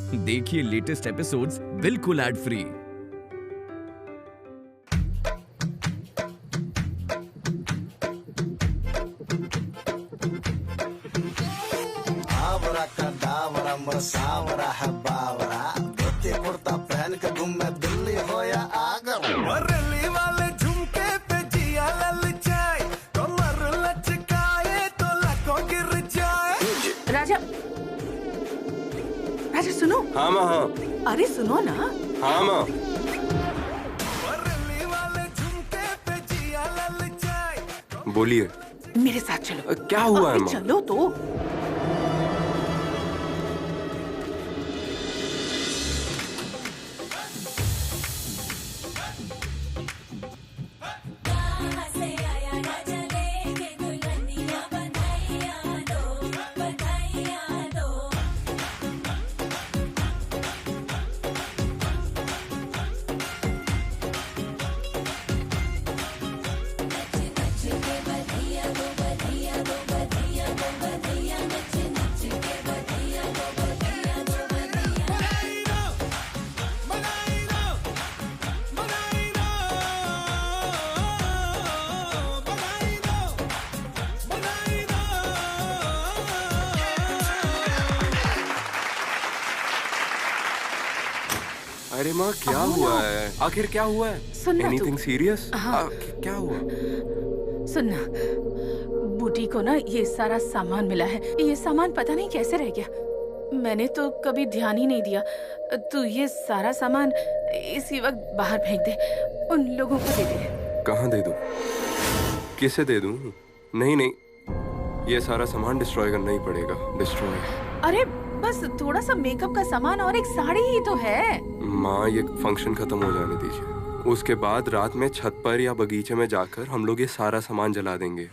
देखिए latest episodes बिल्कुल ad free. आवरा का दावरा मसावरा है बावरा, धोती कुर्ता पहन के घूमे दिल्ली हो या आगरा। रली वाले झुमके पे जिया ललचाए, कमर लचकाए तो लको गिर जाए। राजा, राजा सुनो। हाँ माँ। हाँ अरे सुनो ना। हाँ माँ। रली वाले झुमके पे जिया ललचाए। बोलिए। मेरे साथ चलो। क्या हुआ है माँ? चलो तो। अरे माँ क्या हुआ है? आखिर क्या हुआ है? सुनना तू। Anything serious? हाँ। क्या हुआ? सुनना, बूटी को ना ये सारा सामान मिला है। ये सामान पता नहीं कैसे रह गया, मैंने तो कभी ध्यान ही नहीं दिया। तू ये सारा सामान इसी वक्त बाहर फेंक दे, उन लोगों को दे दे। कहाँ दे दूँ? किसे दे दूँ? नहीं नहीं, ये सारा सामान डिस्ट्रॉय करना ही पड़ेगा। डिस्ट्रॉय? अरे बस थोड़ा सा मेकअप का सामान और एक साड़ी ही तो है। माँ ये फंक्शन खत्म हो जाने दीजिए, उसके बाद रात में छत पर या बगीचे में जाकर हम लोग ये सारा सामान जला देंगे।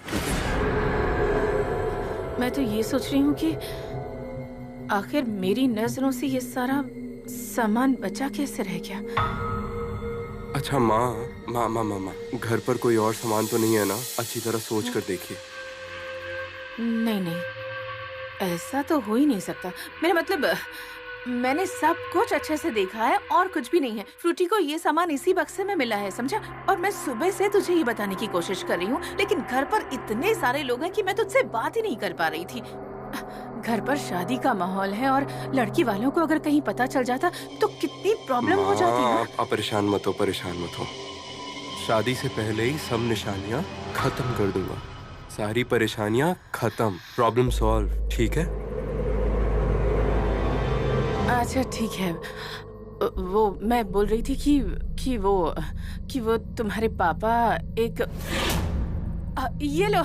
मैं तो ये सोच रही हूँ कि आखिर मेरी नजरों से ये सारा सामान बचा कैसे रह गया। अच्छा माँ, घर पर कोई और सामान तो नहीं है ना? अच्छी तरह सोच कर देखिए। नहीं नहीं, ऐसा तो हो ही नहीं सकता। मेरा मतलब मैंने सब कुछ अच्छे से देखा है और कुछ भी नहीं है। फ्रूटी को ये सामान इसी बक्से में मिला है, समझा? और मैं सुबह से तुझे ये बताने की कोशिश कर रही हूँ, लेकिन घर पर इतने सारे लोग हैं कि मैं तुझसे बात ही नहीं कर पा रही थी। घर पर शादी का माहौल है और लड़की वालों को अगर कहीं पता चल जाता तो कितनी प्रॉब्लम हो जाती है। आप परेशान मत हो। शादी से पहले ही सब निशानियाँ खत्म कर दूंगा। सारी परेशानियाँ खत्म, प्रॉब्लम सॉल्व। ठीक है? अच्छा ठीक है। वो मैं बोल रही थी कि वो तुम्हारे पापा एक ये लो,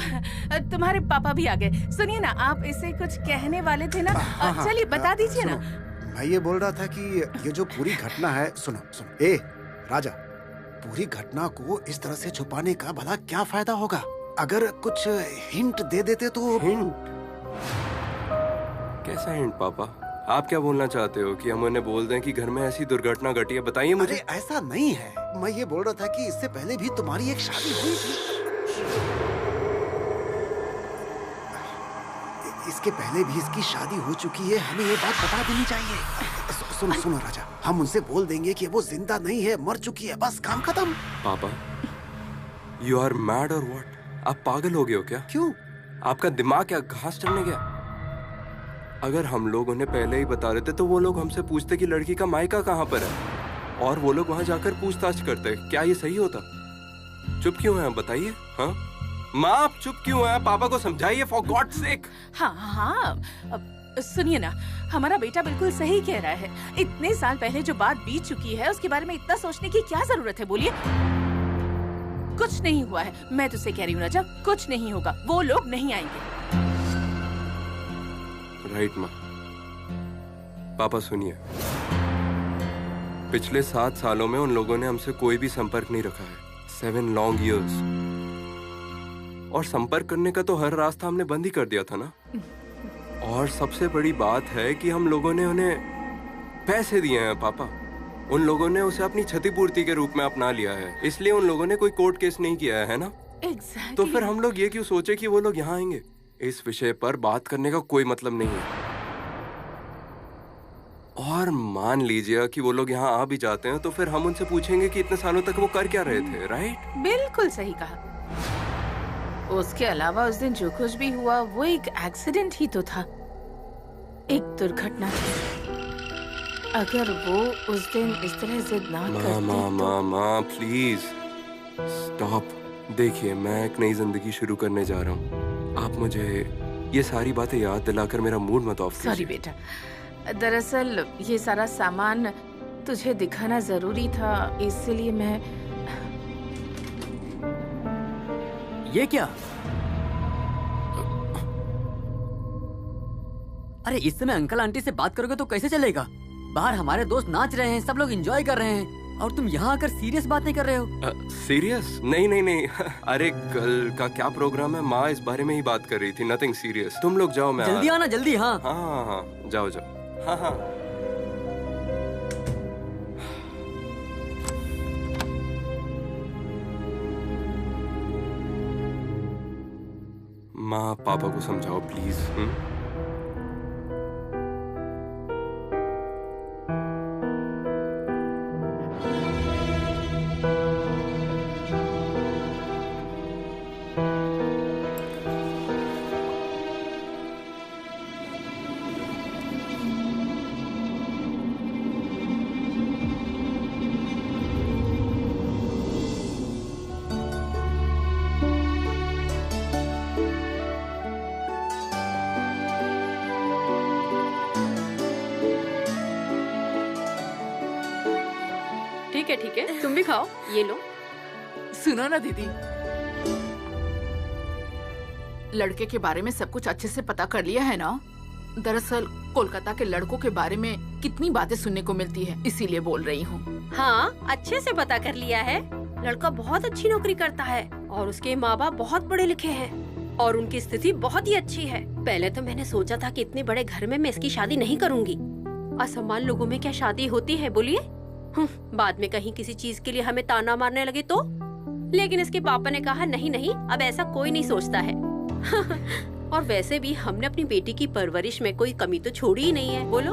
तुम्हारे पापा भी आ गए। सुनिए ना, आप इसे कुछ कहने वाले थे ना? चलिए बता दीजिए ना। मैं ये बोल रहा था कि ये जो पूरी घटना है, सुनो, ए राजा, पूरी घटना को इस तरह से छुपाने का भला क्या फायदा होगा? अगर कुछ हिंट दे देते तो। हिंट? कैसा हिंट पापा? आप क्या बोलना चाहते हो कि हम उन्हें बोल दें कि घर में ऐसी दुर्घटना घटी है? बताइए मुझे। अरे ऐसा नहीं है, मैं ये बोल रहा था कि इससे पहले भी तुम्हारी एक शादी हुई थी। इसके पहले भी इसकी शादी हो चुकी है, हमें ये बात बता देनी चाहिए। सुनो राजा, हम उनसे बोल देंगे कि वो जिंदा नहीं है, मर चुकी है, बस काम खत्म। पापा, यू आर मैड और व्हाट? आप पागल हो गए हो क्या? क्यों? आपका दिमाग क्या घास चढ़ने गया? अगर हम लोग उन्हें पहले ही बता देते तो वो लोग हमसे पूछते कि लड़की का मायका कहाँ पर है, और वो लोग वहां जाकर पूछताछ करते। क्या ये सही होता? चुप क्यों हैं बताइए? हाँ माँ, आप चुप क्यों हैं? पापा को समझाइए, फॉर गॉड सेक। हाँ, सुनिए ना, हमारा बेटा बिल्कुल सही कह रहा है। इतने साल पहले जो बात बीत चुकी है उसके बारे में इतना सोचने की क्या जरूरत है? बोलिए। कुछ नहीं हुआ है, मैं तुझसे कह रही हूँ राजा, कुछ नहीं होगा, वो लोग नहीं आएंगे। राइट माँ। पापा सुनिए, पिछले 7 सालों में उन लोगों ने हमसे कोई भी संपर्क नहीं रखा है। 7 लॉन्ग इयर्स। और संपर्क करने का तो हर रास्ता हमने बंद ही कर दिया था ना। और सबसे बड़ी बात है कि हम लोगों ने उन्हें पैसे दिए हैं पापा। उन लोगों ने उसे अपनी क्षतिपूर्ति के रूप में अपना लिया है, इसलिए उन लोगों ने कोई कोर्ट केस नहीं किया है ना? Exactly. तो फिर हम लोग ये क्यों सोचे कि वो लोग यहाँ आएंगे? इस विषय पर बात करने का कोई मतलब नहीं है। और मान लीजिए कि वो लोग यहाँ आ भी जाते हैं तो फिर हम उनसे पूछेंगे कि इतने सालों तक वो कर क्या रहे थे, राइट? बिल्कुल सही कहा। उसके अलावा उस दिन जो कुछ भी हुआ वो एक एक्सीडेंट ही तो था, एक दुर्घटना थी। अगर वो उस दिन इस तरह जिद ना करती माँ प्लीज स्टॉप। देखिए, मैं एक नई जिंदगी शुरू करने जा रहा हूँ। आप मुझे ये सारी बातें याद दिलाकर मेरा मूड मत ऑफ कीजिए। सॉरी बेटा, दरअसल ये सारा सामान तुझे दिखाना जरूरी था, इसलिए मैं। ये क्या? अरे इस समय अंकल आंटी से बात करोगे तो कैसे चलेगा? बाहर हमारे दोस्त नाच रहे हैं, सब लोग एंजॉय कर रहे हैं और तुम यहाँ आकर सीरियस बात नहीं कर रहे हो। सीरियस? नहीं अरे कल का क्या प्रोग्राम है, माँ इस बारे में ही बात कर रही थी। Nothing serious. तुम लोग जाओ, मैं जल्दी आना, जल्दी। हाँ हाँ, जाओ। हाँ। माँ पापा को समझाओ प्लीज। ठीक है, तुम भी खाओ, ये लो। सुनो ना दीदी, लड़के के बारे में सब कुछ अच्छे से पता कर लिया है ना? दरअसल कोलकाता के लड़कों के बारे में कितनी बातें सुनने को मिलती है, इसीलिए बोल रही हूँ। हाँ, अच्छे से पता कर लिया है। लड़का बहुत अच्छी नौकरी करता है और उसके माँ बाप बहुत पढ़े लिखे हैं और उनकी स्थिति बहुत ही अच्छी है। पहले तो मैंने सोचा था कि इतने बड़े घर में मैं इसकी शादी नहीं करूँगी। असमान लोगों में क्या शादी होती है बोलिए? बाद में कहीं किसी चीज के लिए हमें ताना मारने लगे तो? लेकिन इसके पापा ने कहा नहीं, अब ऐसा कोई नहीं सोचता है। और वैसे भी हमने अपनी बेटी की परवरिश में कोई कमी तो छोड़ी ही नहीं है, बोलो।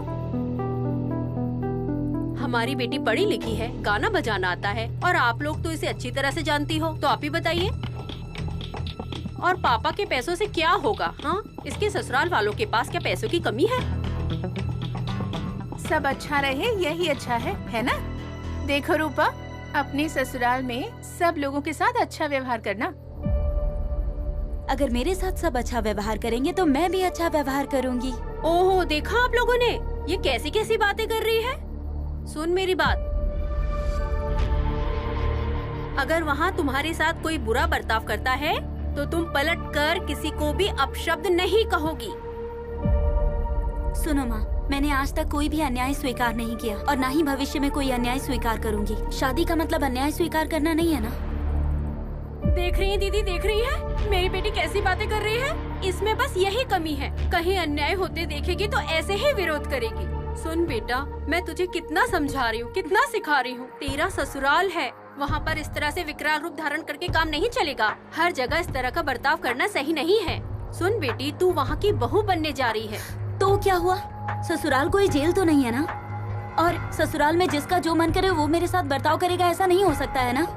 हमारी बेटी पढ़ी लिखी है, गाना बजाना आता है और आप लोग तो इसे अच्छी तरह से जानती हो, तो आप ही बताइए। और पापा के पैसों से क्या होगा? हाँ, इसके ससुराल वालों के पास क्या पैसों की कमी है? सब अच्छा रहे यही अच्छा है ना? देखो रूपा, अपने ससुराल में सब लोगों के साथ अच्छा व्यवहार करना। अगर मेरे साथ सब अच्छा व्यवहार करेंगे तो मैं भी अच्छा व्यवहार करूंगी। ओहो, देखा आप लोगों ने ये कैसी कैसी बातें कर रही है। सुन मेरी बात, अगर वहाँ तुम्हारे साथ कोई बुरा बर्ताव करता है तो तुम पलट कर किसी को भी अपशब्द नहीं कहोगी। सुनो माँ, मैंने आज तक कोई भी अन्याय स्वीकार नहीं किया और ना ही भविष्य में कोई अन्याय स्वीकार करूंगी। शादी का मतलब अन्याय स्वीकार करना नहीं है ना? देख रही है दीदी, देख रही है मेरी बेटी कैसी बातें कर रही है। इसमें बस यही कमी है, कहीं अन्याय होते देखेगी तो ऐसे ही विरोध करेगी। सुन बेटा, मैं तुझे कितना समझा रही हूँ, कितना सिखा रही हूँ। तेरा ससुराल है, वहाँ पर इस तरह से विकराल रूप धारण करके काम नहीं चलेगा। हर जगह इस तरह का बर्ताव करना सही नहीं है। सुन बेटी, तू वहाँ की बहू बनने जा रही है। तो क्या हुआ? ससुराल कोई जेल तो नहीं है ना? और ससुराल में जिसका जो मन करे वो मेरे साथ बर्ताव करेगा, ऐसा नहीं हो सकता है ना?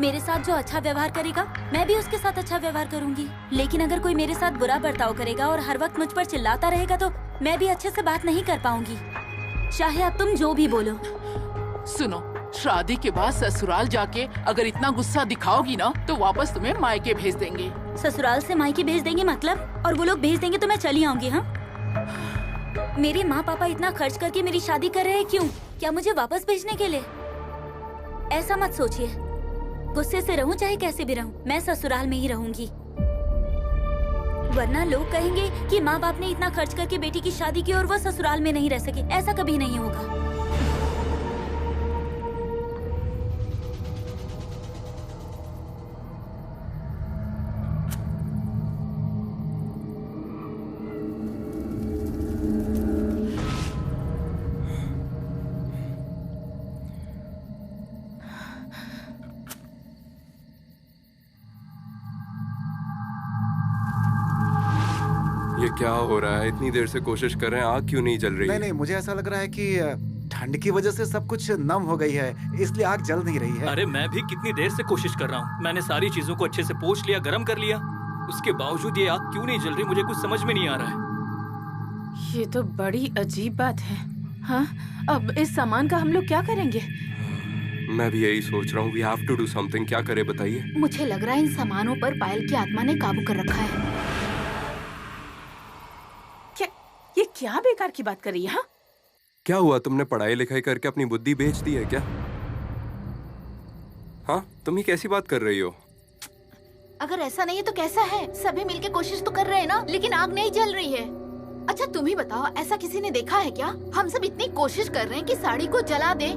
मेरे साथ जो अच्छा व्यवहार करेगा मैं भी उसके साथ अच्छा व्यवहार करूंगी। लेकिन अगर कोई मेरे साथ बुरा बर्ताव करेगा और हर वक्त मुझ पर चिल्लाता रहेगा तो मैं भी अच्छे से बात नहीं कर पाऊंगी, चाहे अब तुम जो भी बोलो। सुनो, शादी के बाद ससुराल जाके अगर इतना गुस्सा दिखाओगी ना तो वापस तुम्हें मायके भेज देंगे। ससुराल से मायके भेज देंगे मतलब? और वो लोग भेज देंगे तो मैं चली आऊंगी? हाँ, मेरे माँ पापा इतना खर्च करके मेरी शादी कर रहे हैं, क्यों? क्या मुझे वापस भेजने के लिए? ऐसा मत सोचिए। गुस्से से रहूं चाहे कैसे भी रहूं, मैं ससुराल में ही रहूंगी। वरना लोग कहेंगे कि माँ बाप ने इतना खर्च करके बेटी की शादी की और वो ससुराल में नहीं रह सके। ऐसा कभी नहीं होगा। ये क्या हो रहा है? इतनी देर से कोशिश कर रहे हैं, आग क्यों नहीं जल रही नहीं है? नहीं, मुझे ऐसा लग रहा है कि ठंड की वजह से सब कुछ नम हो गई है, इसलिए आग जल नहीं रही है। अरे मैं भी कितनी देर से कोशिश कर रहा हूँ। मैंने सारी चीजों को अच्छे से पोंछ लिया, गर्म कर लिया, उसके बावजूद ये आग क्यों नहीं जल रही? मुझे कुछ समझ में नहीं आ रहा है। ये तो बड़ी अजीब बात है। हाँ, अब इस सामान का हम लोग क्या करेंगे? मैं भी यही सोच रहा हूँ। We have to do something। क्या करे बताइए? मुझे लग रहा है इन सामानों पर पायल की आत्मा ने काबू कर रखा है। क्या ये क्या बेकार की बात कर रही है? हाँ? क्या हुआ? तुमने पढ़ाई लिखाई करके अपनी बुद्धि बेच दी है क्या? हाँ, तुम ही कैसी बात कर रही हो? अगर ऐसा नहीं है तो कैसा है? सभी मिलके कोशिश तो कर रहे हैं ना, लेकिन आग नहीं जल रही है। अच्छा तुम ही बताओ, ऐसा किसी ने देखा है क्या? हम सब इतनी कोशिश कर रहे हैं कि साड़ी को जला दे,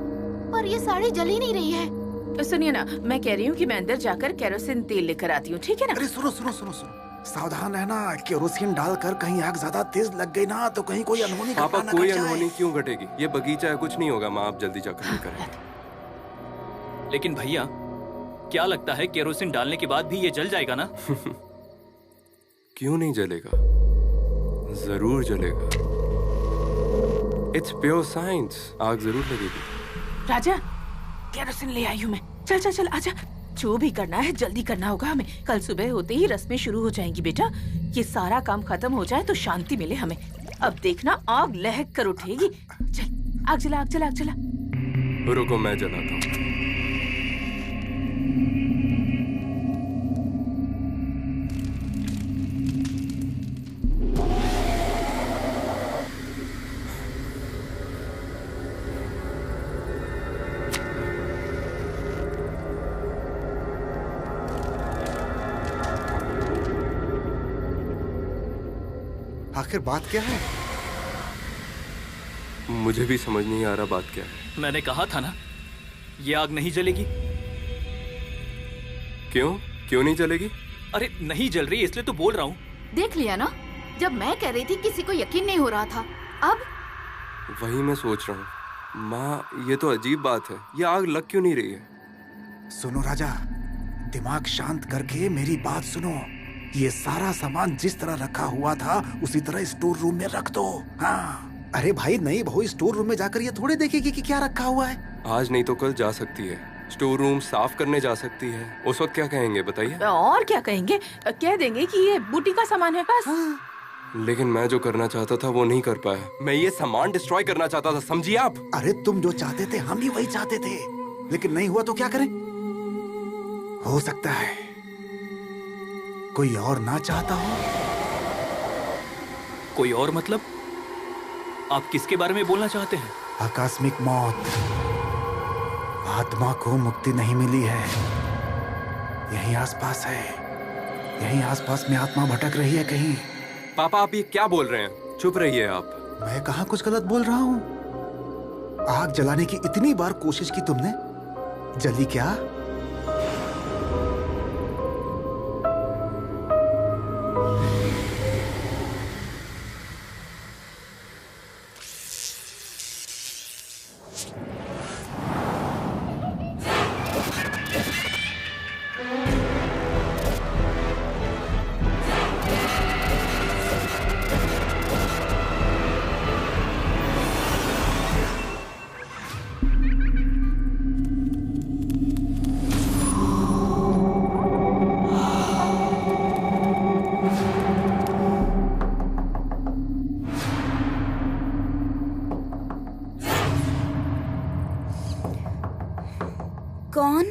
पर ये साड़ी जल ही नहीं रही है। सुनिए ना, मैं कह रही हूँ कि मैं अंदर जाकर केरोसिन तेल लेकर आती हूँ, ठीक है ना? अरे सुनो सुनो सुनो सुनो, सावधान रहना। केरोसिन डालकर कहीं आग ज्यादा तेज लग गई ना तो कहीं कोई अनहोनी पापा, घटना न कोई घट जाए। अनहोनी क्यों घटेगी? ये बगीचा है, कुछ नहीं होगा। माँ, आप जल्दी जाकर लेकर आए। लेकिन भैया, क्या लगता है केरोसिन डालने के बाद भी ये जल जाएगा ना? क्यों नहीं जलेगा? जरूर जलेगा। It's pure science. आग जरूर लगेगी। राजा, केरोसिन ले आई हूँ मैं। चल चल चल, आजा। जो भी करना है जल्दी करना होगा हमें। कल सुबह होते ही रस्में शुरू हो जाएंगी बेटा। ये सारा काम खत्म हो जाए तो शांति मिले हमें। अब देखना आग लहक कर उठेगी। चल, आग जला, आग जला, आग जला। रुको, मैं जलाता हूँ। आखिर बात क्या है? मुझे भी समझ नहीं आ रहा बात क्या है। मैंने कहा था ना, ये आग नहीं जलेगी। क्यों? क्यों नहीं जलेगी? अरे नहीं जल रही इसलिए तो बोल रहा हूँ। देख लिया ना, जब मैं कह रही थी किसी को यकीन नहीं हो रहा था। अब वही मैं सोच रहा हूँ। माँ, ये तो अजीब बात है। ये आग लग क्यों नहीं रही है? सुनो राजा, दिमाग शांत करके मेरी बात सुनो। ये सारा सामान जिस तरह रखा हुआ था उसी तरह स्टोर रूम में रख दो। हाँ। अरे भाई नहीं बहू, स्टोर रूम में जाकर ये थोड़े देखेगी कि क्या रखा हुआ है। आज नहीं तो कल जा सकती है। स्टोर रूम साफ करने जा सकती है। उस वक्त क्या कहेंगे बताइए? और क्या कहेंगे? कह देंगे कि ये बूटी का सामान है बस। लेकिन मैं जो करना चाहता था वो नहीं कर पाया। मैं ये सामान डिस्ट्रॉय करना चाहता था, समझिए आप? अरे तुम जो चाहते थे हम भी वही चाहते थे, लेकिन नहीं हुआ तो क्या करें? हो सकता है कोई और ना चाहता हो। कोई और मतलब? आप किसके बारे में बोलना चाहते हैं? आकस्मिक मौत। आत्मा को मुक्ति नहीं मिली है, यहीं आसपास है। यहीं आसपास में आत्मा भटक रही है कहीं। पापा, आप ये क्या बोल रहे हैं? चुप रहिए आप। मैं कहाँ कुछ गलत बोल रहा हूँ। आग जलाने की इतनी बार कोशिश की तुमने, जली क्या? कौन?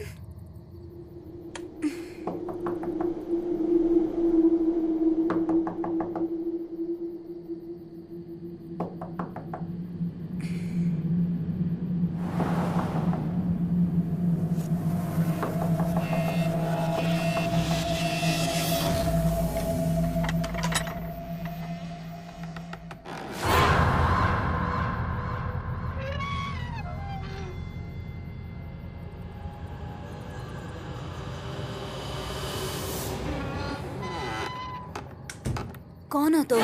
कौन हो तुम?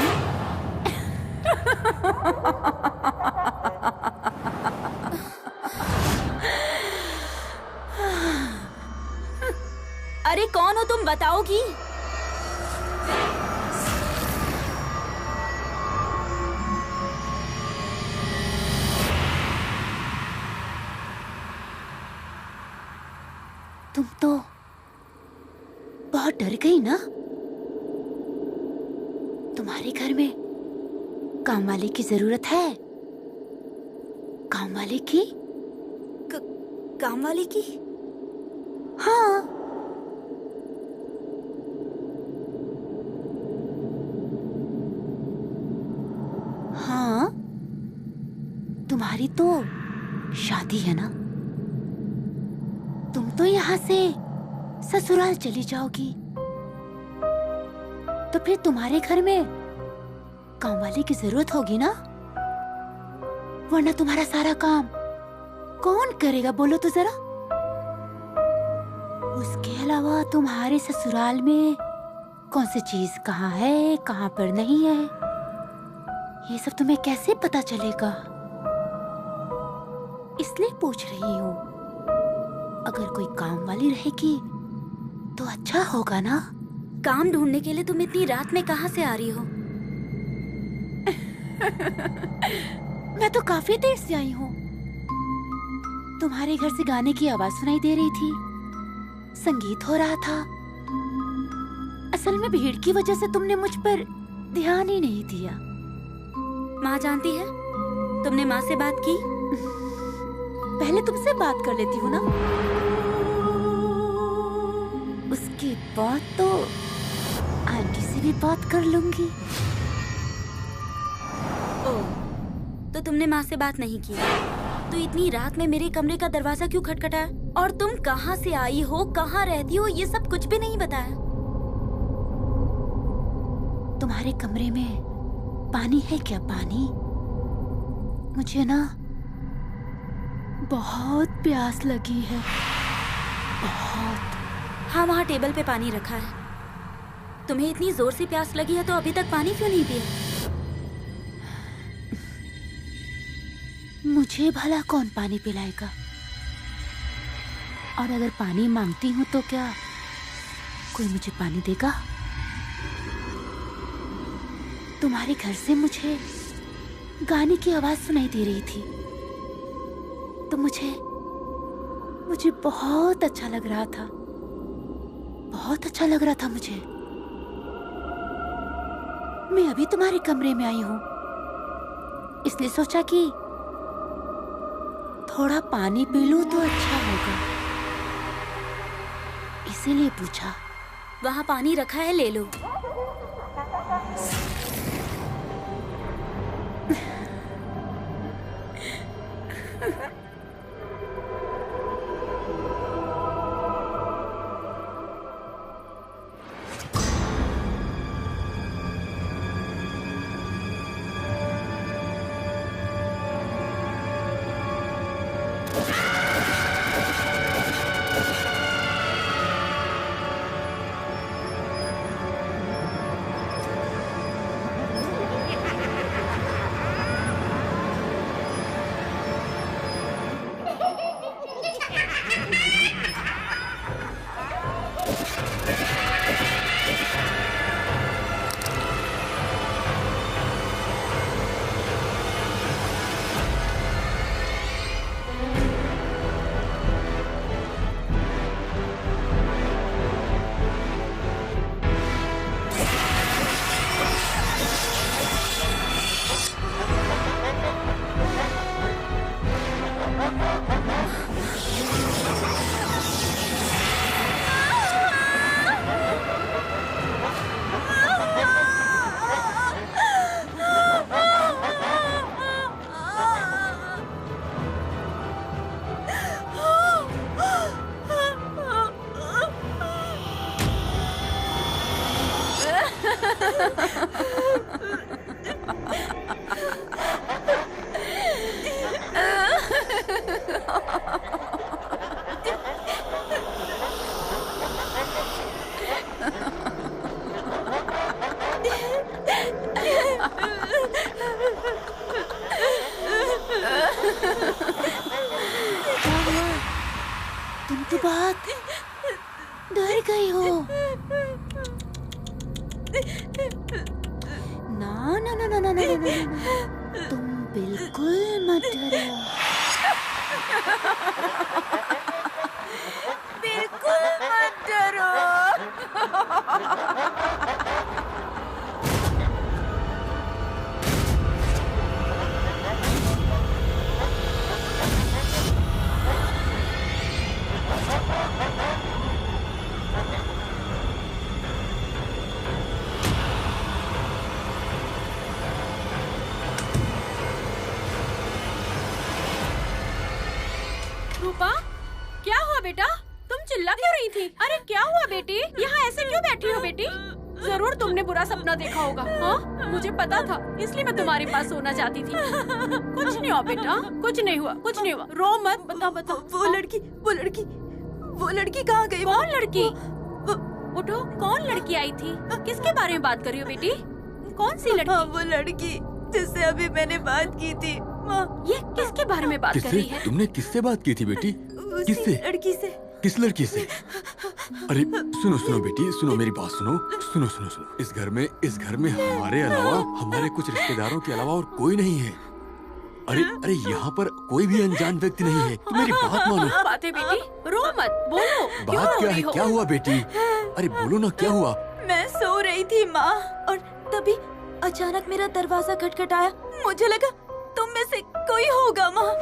अरे कौन हो तुम, बताओगी? तुम तो बहुत डर गई ना? तुम्हारे घर में काम वाले की जरूरत है? काम वाले की? काम वाले की? हाँ। हाँ, तुम्हारी तो शादी है ना? तुम तो यहाँ से ससुराल चली जाओगी, तो फिर तुम्हारे घर में काम वाले की जरूरत होगी ना? वरना तुम्हारा सारा काम कौन करेगा बोलो तो जरा? उसके अलावा तुम्हारे ससुराल में कौन सी चीज कहाँ है, कहाँ पर नहीं है, ये सब तुम्हें कैसे पता चलेगा? इसलिए पूछ रही हूँ। अगर कोई काम वाली रहेगी तो अच्छा होगा ना? काम ढूंढने के लिए तुम इतनी रात में कहाँ से आ रही हो? मैं तो काफी देर से आई हूँ। तुम्हारे घर से गाने की आवाज सुनाई दे रही थी, संगीत हो रहा था। असल में भीड़ की वजह से तुमने मुझ पर ध्यान ही नहीं दिया। माँ जानती है तुमने माँ से बात की? पहले तुमसे बात कर लेती हूँ ना, उसके बाद तो आंटी से भी बात कर लूंगी। ओह, तो तुमने माँ से बात नहीं की? तो इतनी रात में मेरे कमरे का दरवाजा क्यों खटखटाया? और तुम कहाँ से आई हो, कहाँ रहती हो, ये सब कुछ भी नहीं बताया। तुम्हारे कमरे में पानी है क्या? पानी? मुझे ना बहुत प्यास लगी है, बहुत। हाँ, वहाँ टेबल पे पानी रखा है। तुम्हें इतनी जोर से प्यास लगी है तो अभी तक पानी क्यों नहीं पिया? मुझे भला कौन पानी पिलाएगा? और अगर पानी मांगती हूँ तो क्या कोई मुझे पानी देगा? तुम्हारे घर से मुझे गाने की आवाज सुनाई दे रही थी, तो मुझे बहुत अच्छा लग रहा था, बहुत अच्छा लग रहा था मुझे। मैं अभी तुम्हारे कमरे में आई हूँ, इसलिए सोचा कि थोड़ा पानी पी लूं तो अच्छा होगा, इसीलिए पूछा। वहाँ पानी रखा है, ले लो। तुम तो बहुत डर गई हो। ना ना ना ना ना ना ना, तुम बिल्कुल मत डरो। बिल्कुल मत डरो। रूपा, क्या हुआ बेटा? तुम चिल्ला क्यों रही थी? अरे क्या हुआ बेटी? यहाँ ऐसे क्यों बैठी हो बेटी? जरूर तुमने बुरा सपना देखा होगा। हाँ, मुझे पता था, इसलिए मैं तुम्हारे पास सोना चाहती थी। कुछ नहीं हुआ बेटा, कुछ नहीं हुआ, कुछ नहीं हुआ। रो मत। बताओ। वो लड़की कहाँ गई? कौन लड़की? उठो, कौन लड़की आई थी? किसके बारे में बात कर रही हो बेटी? कौन सी लड़की? वो लड़की जिससे अभी मैंने बात की थी माँ। ये किसके बारे में बात कर रही है? तुमने किससे बात की थी बेटी? किससे? लड़की से। किस लड़की से? अरे सुनो बेटी, सुनो मेरी बात सुनो। इस घर में हमारे अलावा, हमारे कुछ रिश्तेदारों के अलावा और कोई नहीं है। अरे यहाँ पर कोई भी अनजान व्यक्ति नहीं है। तुम मेरी बात मानो। क्या बात है बेटी? रो मत, बोलो। बात क्या है? क्या हुआ बेटी? अरे बोलो ना, क्या हुआ? मैं सो रही थी माँ, और तभी अचानक मेरा दरवाजा खटखटाया। मुझे लगा तुम में से कोई होगा माँ।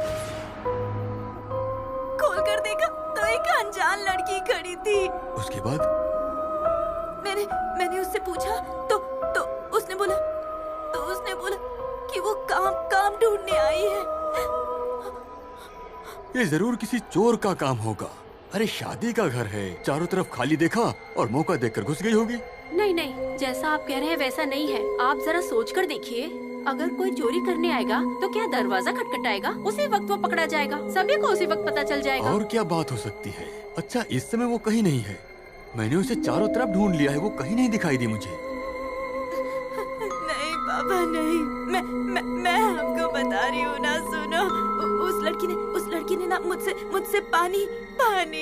खोल कर देखा तो एक अनजान लड़की खड़ी थी। उसके बाद मैंने उससे पूछा तो उसने बोला कि वो काम ढूंढने आई है। ये जरूर किसी चोर का काम होगा। अरे शादी का घर है, चारों तरफ खाली देखा और मौका देखकर घुस गई होगी। नहीं, जैसा आप कह रहे हैं वैसा नहीं है। आप जरा सोच कर देखिए, अगर कोई चोरी करने आएगा तो क्या दरवाजा खटखटाएगा? उसी वक्त वो पकड़ा जाएगा, सभी को उसी वक्त पता चल जाएगा। और क्या बात हो सकती है? अच्छा, इस समय वो कहीं नहीं है। मैंने उसे चारों तरफ ढूंढ लिया है, वो कहीं नहीं दिखाई दी मुझे। नहीं पापा नहीं, मैं आपको बता रही हूँ ना, सुनो। उस लड़की ने ना मुझसे पानी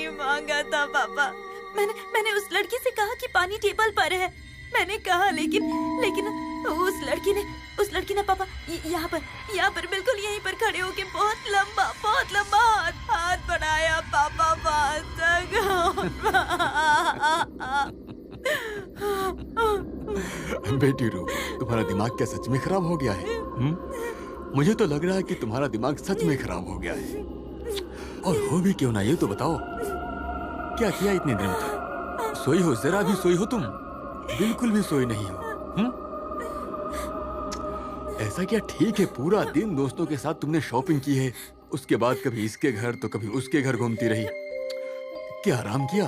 मांगा था पापा। मैंने उस लड़की से कहा कि पानी टेबल पर है। मैंने कहा लेकिन उस लड़की ने पापा यहाँ पर बिल्कुल यहीं पर खड़े होके बहुत लंबा हाथ बढ़ाया पापा पास तक। बेटी रू, तुम्हारा दिमाग क्या सच में खराब हो गया है? मुझे तो लग रहा है कि तुम्हारा दिमाग सच में खराब हो गया है। और हो भी क्यों ना, ये तो बताओ, क्या किया इतने दिनों तक? सोई हो? जरा भी सोई हो तुम? बिल्कुल भी सोई नहीं हो। ऐसा क्या ठीक है, पूरा दिन दोस्तों के साथ तुमने शॉपिंग की है, उसके बाद कभी इसके घर तो कभी उसके घर घूमती रही। क्या आराम किया?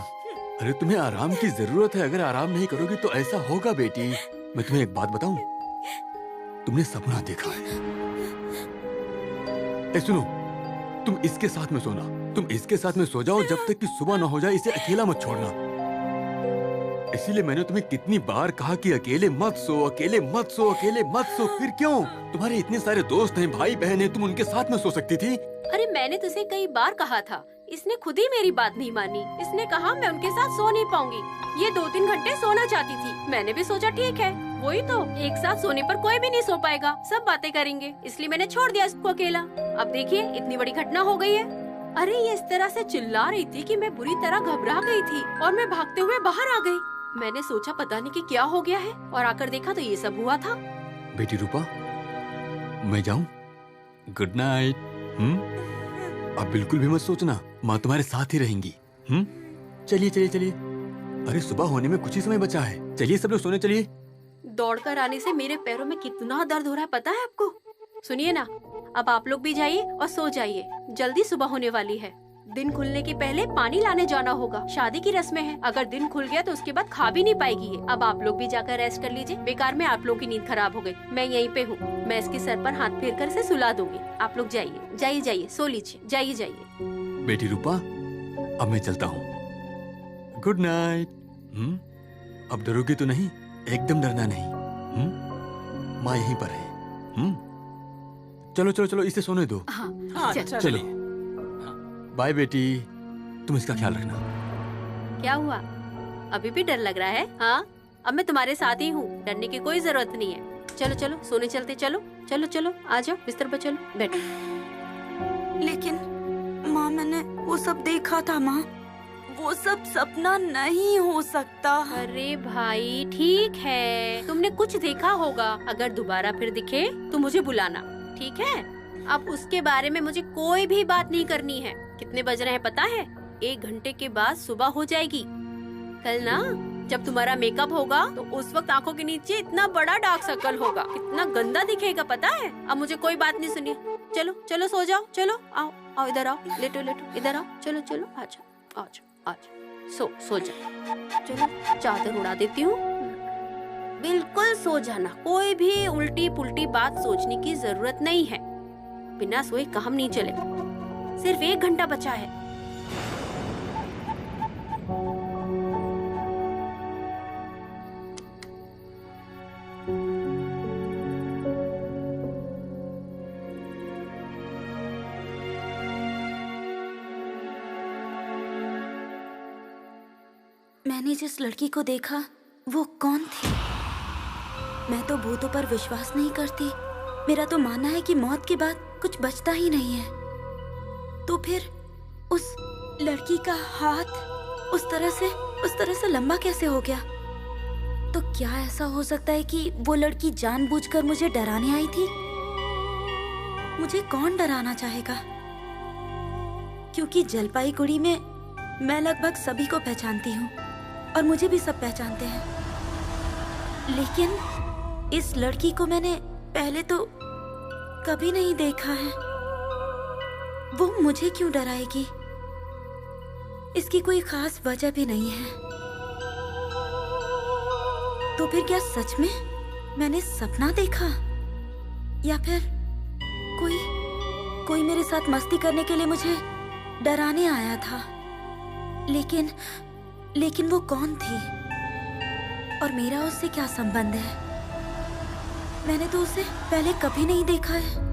अरे तुम्हें आराम की जरूरत है, अगर आराम नहीं करोगी तो ऐसा होगा बेटी। मैं तुम्हें एक बात बताऊं, तुमने सपना देखा है। सुनो, तुम इसके साथ में सोना, तुम इसके साथ में सो जाओ जब तक कि सुबह ना हो जाए। इसे अकेला मत छोड़ना। इसीलिए मैंने तुम्हें कितनी बार कहा कि अकेले मत सो, अकेले मत सो, अकेले मत सो। फिर क्यों? तुम्हारे इतने सारे दोस्त हैं, भाई बहन हैं, तुम उनके साथ में सो सकती थी। अरे मैंने तुझे कई बार कहा था, इसने खुद ही मेरी बात नहीं मानी। इसने कहा मैं उनके साथ सो नहीं पाऊंगी। ये 2-3 घंटे सोना चाहती थी। मैंने भी सोचा ठीक है, वही तो, एक साथ सोने पर कोई भी नहीं सो पाएगा, सब बातें करेंगे, इसलिए मैंने छोड़ दिया इसको अकेला। अब देखिए इतनी बड़ी घटना हो गई है। अरे ये इस तरह से चिल्ला रही थी कि मैं बुरी तरह घबरा गई थी और मैं भागते हुए बाहर आ गई। मैंने सोचा पता नहीं कि क्या हो गया है, और आकर देखा तो ये सब हुआ था। बेटी रूपा, मैं जाऊं? Good night. अब बिल्कुल भी मत सोचना, माँ तुम्हारे साथ ही रहेंगी। चलिए। अरे सुबह होने में कुछ ही समय बचा है, चलिए सब लोग सोने चलिए। दौड़कर आने से मेरे पैरों में कितना दर्द हो रहा है पता है आपको? सुनिए ना, अब आप लोग भी जाइए और सो जाइए, जल्दी सुबह होने वाली है। दिन खुलने के पहले पानी लाने जाना होगा, शादी की रस्में हैं। अगर दिन खुल गया तो उसके बाद खा भी नहीं पाएगी ये। अब आप लोग भी जाकर रेस्ट कर लीजिए, बेकार में आप लोगों की नींद खराब हो गई। मैं यहीं पे हूँ, मैं इसके सर पर हाथ फेर कर इसे सुला दूंगी। आप लोग जाइए, सो लीजिए, जाइए। बेटी रूपा, अब मैं चलता हूँ। Good night. अब डरोगे तो नहीं? एकदम डरना नहीं। माँ यहीं पर है। चलो इसे सोने दो। हाँ, चलो। बाय बेटी, तुम इसका ख्याल रखना। क्या हुआ, अभी भी डर लग रहा है? हाँ, अब मैं तुम्हारे साथ ही हूँ, डरने की कोई जरूरत नहीं है। चलो सोने चलते। चलो आ जाओ, बिस्तर पर चलो, बैठो। लेकिन माँ, मैंने वो सब देखा था माँ। वो सब सपना नहीं हो सकता। अरे भाई ठीक है, तुमने कुछ देखा होगा। अगर दोबारा फिर दिखे तो मुझे बुलाना, ठीक है? अब उसके बारे में मुझे कोई भी बात नहीं करनी है। कितने बज रहे हैं पता है? 1 घंटे के बाद सुबह हो जाएगी। कल ना जब तुम्हारा मेकअप होगा तो उस वक्त आंखों के नीचे इतना बड़ा डार्क सर्कल होगा, कितना गंदा दिखेगा पता है? अब मुझे कोई बात नहीं सुनी। चलो चलो सो जाओ, चलो आओ आओ इधर आओ, लेटो लेटो इधर आओ, चलो चलो आजा आजा आजा, सो जाओ। चलो चादर उड़ा देती हूँ, बिल्कुल सो जाना। कोई भी उल्टी पुल्टी बात सोचने की जरूरत नहीं है। बिना सोए काम नहीं चले। सिर्फ 1 घंटा बचा है। मैंने जिस लड़की को देखा वो कौन थी? मैं तो भूतों पर विश्वास नहीं करती। मेरा तो मानना है कि मौत के बाद कुछ बचता ही नहीं है। तो फिर उस लड़की का हाथ उस तरह से लंबा कैसे हो गया? तो क्या ऐसा हो सकता है कि वो लड़की जानबूझकर मुझे डराने आई थी? मुझे कौन डराना चाहेगा? क्योंकि जलपाईगुड़ी में मैं लगभग सभी को पहचानती हूँ और मुझे भी सब पहचानते हैं। लेकिन इस लड़की को मैंने पहले तो कभी नहीं देखा है। वो मुझे क्यों डराएगी? इसकी कोई खास वजह भी नहीं है। तो फिर क्या सच में मैंने सपना देखा? या फिर कोई मेरे साथ मस्ती करने के लिए मुझे डराने आया था? लेकिन वो कौन थी और मेरा उससे क्या संबंध है? मैंने तो उसे पहले कभी नहीं देखा है।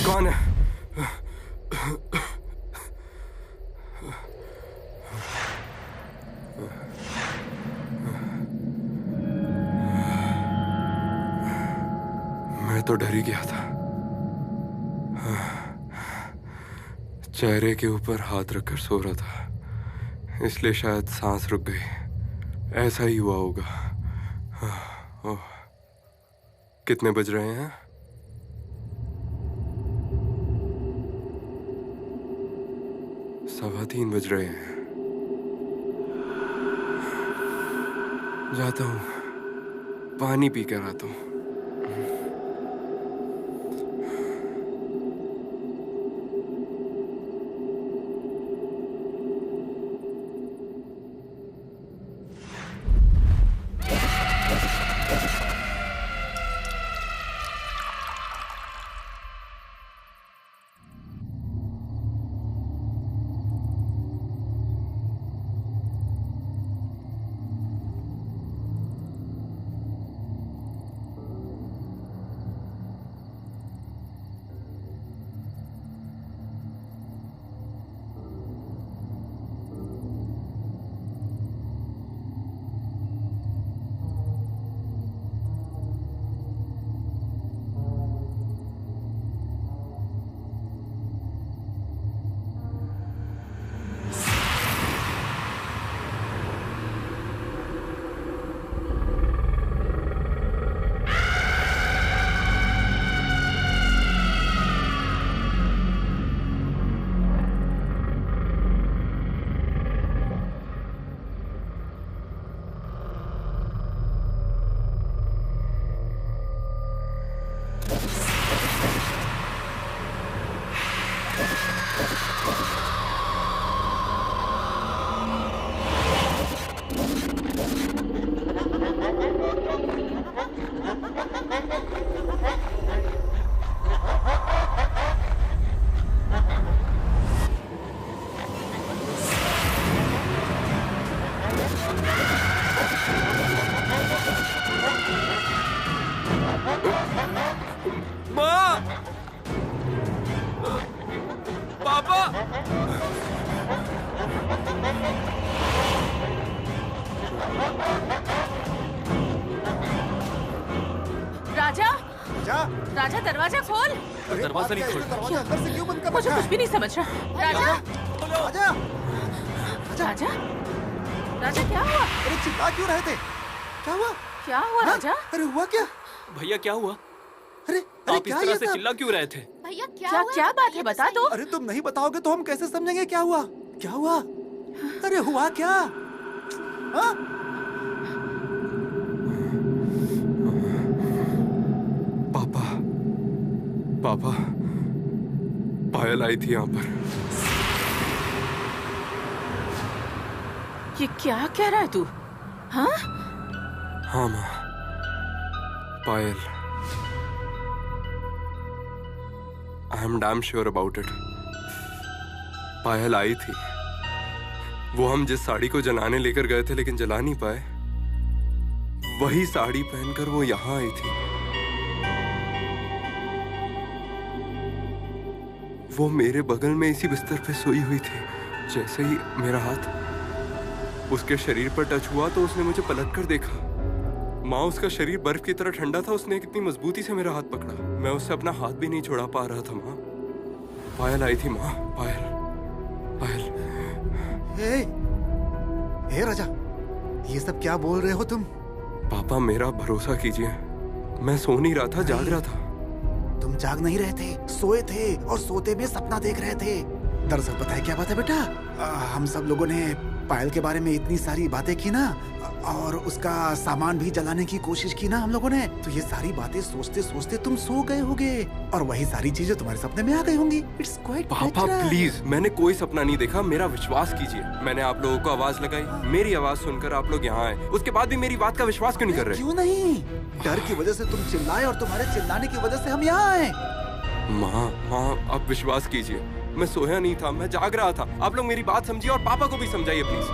कौन है? मैं तो डर ही गया था। चेहरे के ऊपर हाथ रखकर सो रहा था, इसलिए शायद सांस रुक गई। ऐसा ही हुआ होगा। ओह, कितने बज रहे हैं? सवा 3 बज रहे हैं। जाता हूँ, पानी पी कर आता हूँ। राजा राजा दरवाजा खोल। दरवाजा नहीं खोल। दरवाजा अंदर से क्यों बंद कर मुझे रखा कुछ है? भी नहीं समझ रहा। राजा राजा राजा राजा क्या हुआ? अरे चिल्ला क्यों रहे थे? क्या हुआ? क्या हुआ हाँ? राजा? अरे हुआ क्या? भैया क्या हुआ? अरे आप इस तरह से चिल्ला क्यों रहे थे? भैया क्या बात है, बता दो। अरे तुम नहीं बताओगे तो हम कैसे समझेंगे क्या हुआ? क्या हुआ? अरे हुआ क्या? हाँ? पापा पापा पायल आई थी यहाँ पर। ये क्या कह रहा है तू? हाँ? हाँ माँ, Payal. I am damn sure about it. Payal आई थी। वो हम जिस साड़ी को जलाने लेकर गए थे लेकिन जला नहीं पाए, वही साड़ी पहनकर वो यहाँ आई थी। वो मेरे बगल में इसी बिस्तर पे सोई हुई थी। जैसे ही मेरा हाथ उसके शरीर पर टच हुआ तो उसने मुझे पलटकर देखा। माँ, उसका शरीर बर्फ की तरह ठंडा था। उसने कितनी मजबूती से मेरा हाथ पकड़ा। मैं उससे अपना हाथ भी नहीं छुड़ा पा रहा था। माँ, पायल आई थी। माँ, पायल पायल। हे राजा, ये सब क्या बोल रहे हो तुम? पापा, मेरा भरोसा कीजिए, मैं सो नहीं रहा था, जाग रहा था। तुम जाग नहीं रहे थे, सोए थे और सोते में सपना देख रहे थे। दरअसल पता है क्या बात है बेटा? हम सब लोगों ने पायल के बारे में इतनी सारी बातें की ना, और उसका सामान भी जलाने की कोशिश की ना हम लोगों ने, तो ये सारी बातें सोचते सोचते तुम सो गए होगे और वही सारी चीजें तुम्हारे सपने में आ गई होंगी। इट्स क्वाइट पापा प्लीज, मैंने कोई सपना नहीं देखा, मेरा विश्वास कीजिए। मैंने आप लोगों को आवाज लगाई, मेरी आवाज सुनकर आप लोग यहाँ आए, उसके बाद भी मेरी बात का विश्वास क्यों नहीं कर रहे? क्यों नहीं? डर की वजह से तुम चिल्लाए और तुम्हारे चिल्लाने की वजह से हम यहाँ आए। माँ, आप विश्वास कीजिए, मैं सोया नहीं था, मैं जाग रहा था। आप लोग मेरी बात समझिए और पापा को भी समझाइए प्लीज।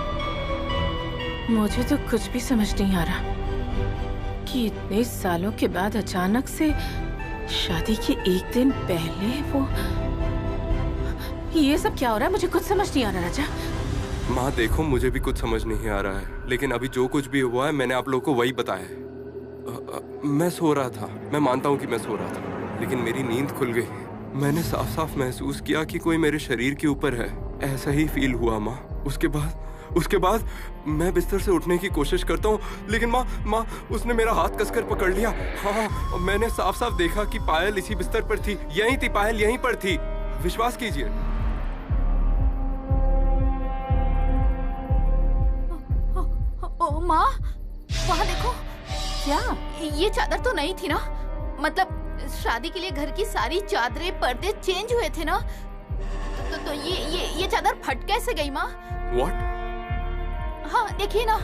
मुझे तो कुछ भी समझ नहीं आ रहा कि इतने सालों के बाद अचानक से शादी के एक दिन पहले वो, ये सब क्या हो रहा है? मुझे कुछ समझ नहीं आ रहा राजा। माँ देखो, मुझे भी कुछ समझ नहीं आ रहा है, लेकिन अभी जो कुछ भी हुआ है मैंने आप लोगों को वही बताया है। मैं सो रहा था, मैं मानता हूँ कि मैं सो रहा था, लेकिन मेरी नींद खुल गई। मैंने साफ साफ महसूस किया कि कोई मेरे शरीर के ऊपर है। ऐसा ही फील हुआ माँ। उसके बाद मैं बिस्तर से उठने की कोशिश करता हूँ, लेकिन माँ उसने मेरा हाथ कसकर पकड़ लिया। हाँ, मैंने साफ साफ देखा कि पायल इसी बिस्तर पर थी। यहीं थी पायल, यहीं पर थी, विश्वास कीजिए। ओ माँ, वहाँ देखो। क्या? ये चादर तो नहीं थी ना? मतलब शादी के लिए घर की सारी चादरें पर्दे चेंज हुए थे ना? तो ये चादर फट कैसे गई माँ? What? हाँ देखिए ना।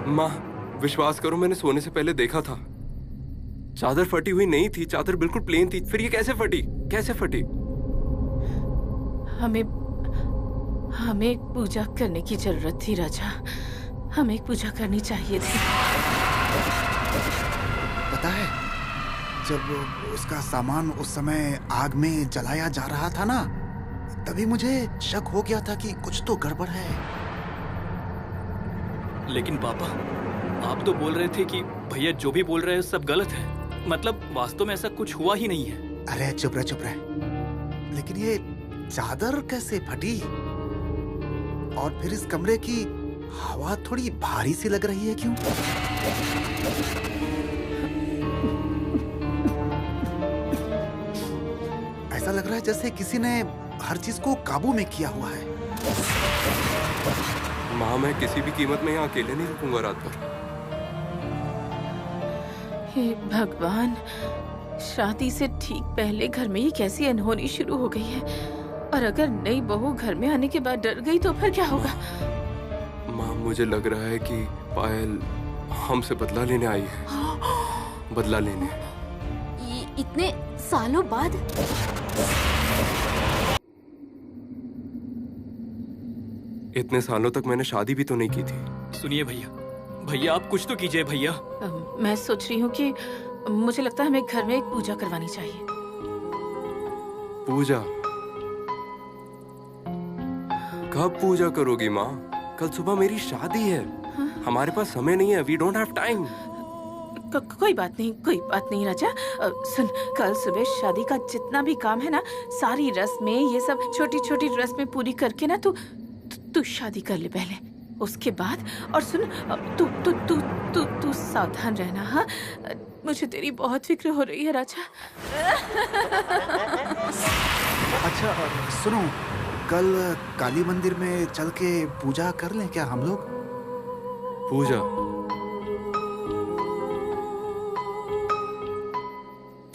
माँ विश्वास करो, मैंने सोने से पहले देखा था। चादर फटी हुई नहीं थी, चादर बिल्कुल प्लेन थी। फिर ये कैसे फटी? हमें पूजा करने की जरूरत थी राजा। हमें पूजा करनी चाहिए थी। पता है, जब उसका सामान उस समय आग में जलाया जा रहा था ना, तभी मुझे शक हो गया था कि कुछ तो गड़बड़ है। लेकिन पापा, आप तो बोल रहे थे कि भैया जो भी बोल रहे हैं सब गलत है। मतलब वास्तव में ऐसा कुछ हुआ ही नहीं है। अरे चुप रहे। लेकिन ये चादर कैसे फटी? और फिर इस कमरे की हवा थोड़ी भारी सी लग रही है, क्यों? ऐसा लग रहा है जैसे किसी ने हर चीज को काबू में किया हुआ है। माँ, मैं किसी भी कीमत में यहाँ अकेले नहीं रुकूंगा रात भर। हे भगवान, शादी से ठीक पहले घर में ये कैसी अनहोनी शुरू हो गई है। और अगर नई बहू घर में आने के बाद डर गई तो फिर क्या होगा? माँ, मुझे लग रहा है कि पायल हमसे बदला लेने आई है। बदला लेने। इतने सालों बाद? इतने सालों तक मैंने शादी भी तो नहीं की थी। सुनिए भैया, आप कुछ तो कीजिए भैया। मैं सोच रही हूँ कि मुझे लगता है हमें घर में एक पूजा करवानी चाहिए। पूजा? कब पूजा करोगी माँ? कल सुबह मेरी शादी है। हमारे पास समय नहीं है। We don't have time. कोई बात नहीं राजा। सुन, कल सुबह शादी का जितना भी काम है ना, सारी रस्में, ये सब छोटी छोटी रस्में पूरी करके ना तू शादी कर ले पहले, उसके बाद। और सुन, तू सावधान रहना। हाँ, मुझे तेरी बहुत फिक्र हो रही है राजा। अच्छा सुनो, कल काली मंदिर में चल के पूजा कर लें क्या हम लोग?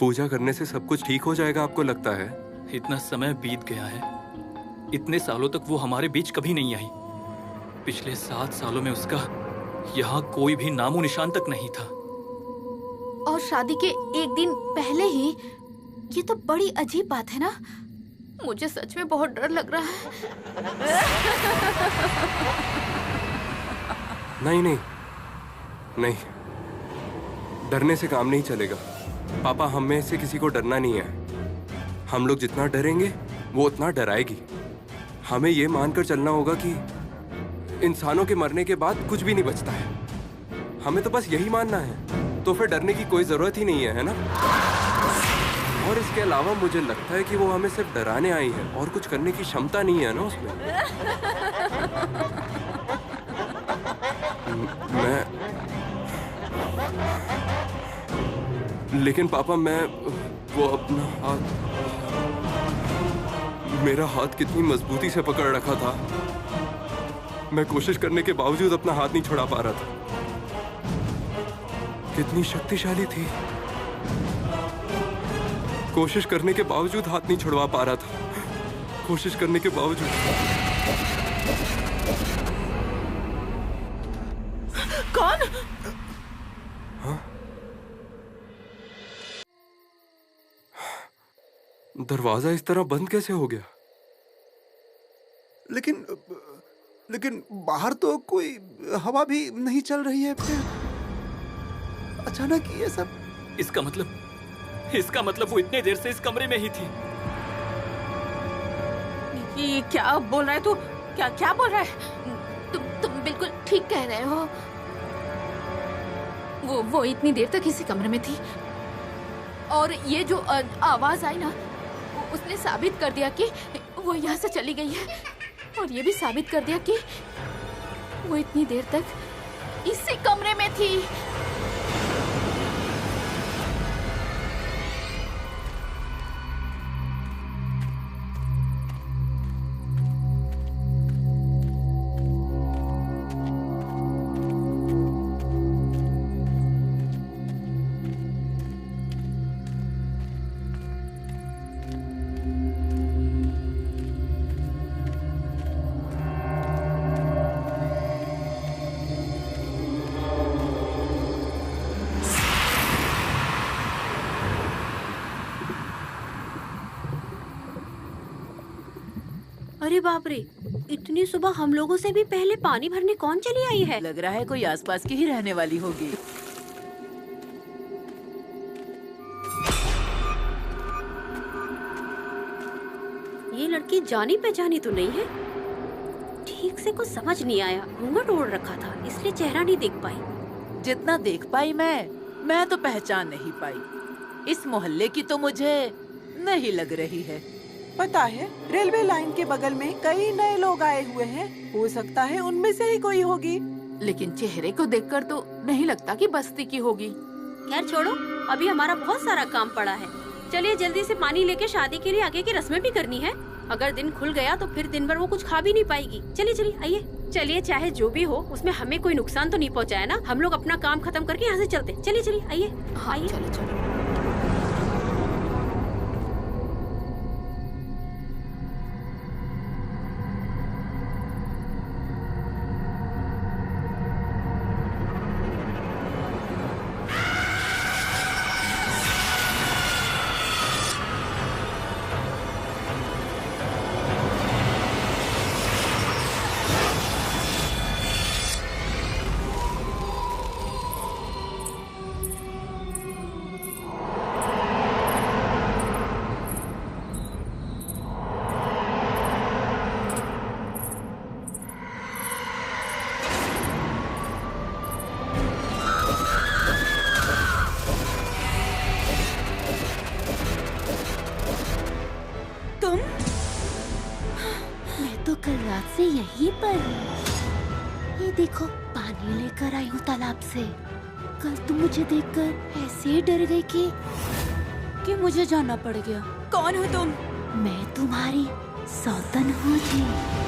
पूजा करने से सब कुछ ठीक हो जाएगा आपको लगता है? इतना समय बीत गया है, इतने सालों तक वो हमारे बीच कभी नहीं आई। पिछले 7 सालों में उसका यहाँ कोई भी नामो निशान तक नहीं था। और शादी के एक दिन पहले ही, ये तो बड़ी अजीब बात है ना। मुझे सच में बहुत डर लग रहा है। नहीं, डरने से काम नहीं चलेगा। पापा, हम में से किसी को डरना नहीं है। हम लोग जितना डरेंगे वो उतना डराएगी। हमें ये मानकर चलना होगा कि इंसानों के मरने के बाद कुछ भी नहीं बचता है। हमें तो बस यही मानना है, तो फिर डरने की कोई जरूरत ही नहीं है ना? और इसके अलावा मुझे लगता है कि वो हमें सिर्फ डराने आई है और कुछ करने की क्षमता नहीं है ना उसमें। लेकिन पापा, मैं वो अपना हाथ, मेरा हाथ कितनी मजबूती से पकड़ रखा था, मैं कोशिश करने के बावजूद अपना हाथ नहीं छुड़ा पा रहा था। कितनी शक्तिशाली थी, कोशिश करने के बावजूद हाथ नहीं छुड़वा पा रहा था, कोशिश करने के बावजूद। कौन? हाँ? दरवाजा इस तरह बंद कैसे हो गया? लेकिन बाहर तो कोई हवा भी नहीं चल रही है। फिर अचानक ये सब। इसका मतलब वो इतने देर से इस कमरे में ही थी। ये क्या बोल रहा है तू? क्या बोल रहा है? तुम बिल्कुल ठीक कह रहे हो। वो इतनी देर तक इसी कमरे में थी, और ये जो आवाज आई ना, उसने साबित कर दिया कि वो यहाँ से चली गई है, और ये भी साबित कर दिया कि वो इतनी देर तक इसी कमरे में थी। अरे बाप रे, इतनी सुबह हम लोगों से भी पहले पानी भरने कौन चली आई है? लग रहा है कोई आसपास की ही रहने वाली होगी। ये लड़की जानी पहचानी तो नहीं है? ठीक से कुछ समझ नहीं आया, घूंघट ओढ़ रखा था इसलिए चेहरा नहीं देख पाई। जितना देख पाई मैं तो पहचान नहीं पाई। इस मोहल्ले की तो मुझे नहीं लग रही है। पता है, रेलवे लाइन के बगल में कई नए लोग आए हुए हैं, हो सकता है उनमें से ही कोई होगी। लेकिन चेहरे को देखकर तो नहीं लगता कि बस्ती की होगी। खैर छोड़ो, अभी हमारा बहुत सारा काम पड़ा है। चलिए जल्दी से पानी लेके शादी के लिए आगे की रस्में भी करनी है। अगर दिन खुल गया तो फिर दिन भर वो कुछ खा भी नहीं पाएगी। चलिए आइए। चलिए, चाहे जो भी हो उसमें हमें कोई नुकसान तो नहीं पहुँचाया ना। हम लोग अपना काम खत्म करके यहाँ से चलते। चलिए आइए। हाँ, चलो। तो कल रात से यहीं पर है। ये देखो, पानी लेकर आई हूँ तालाब से। कल तुम मुझे देखकर ऐसे डर गई कि मुझे जाना पड़ गया। कौन हो तुम? मैं तुम्हारी सौतन हूँ जी।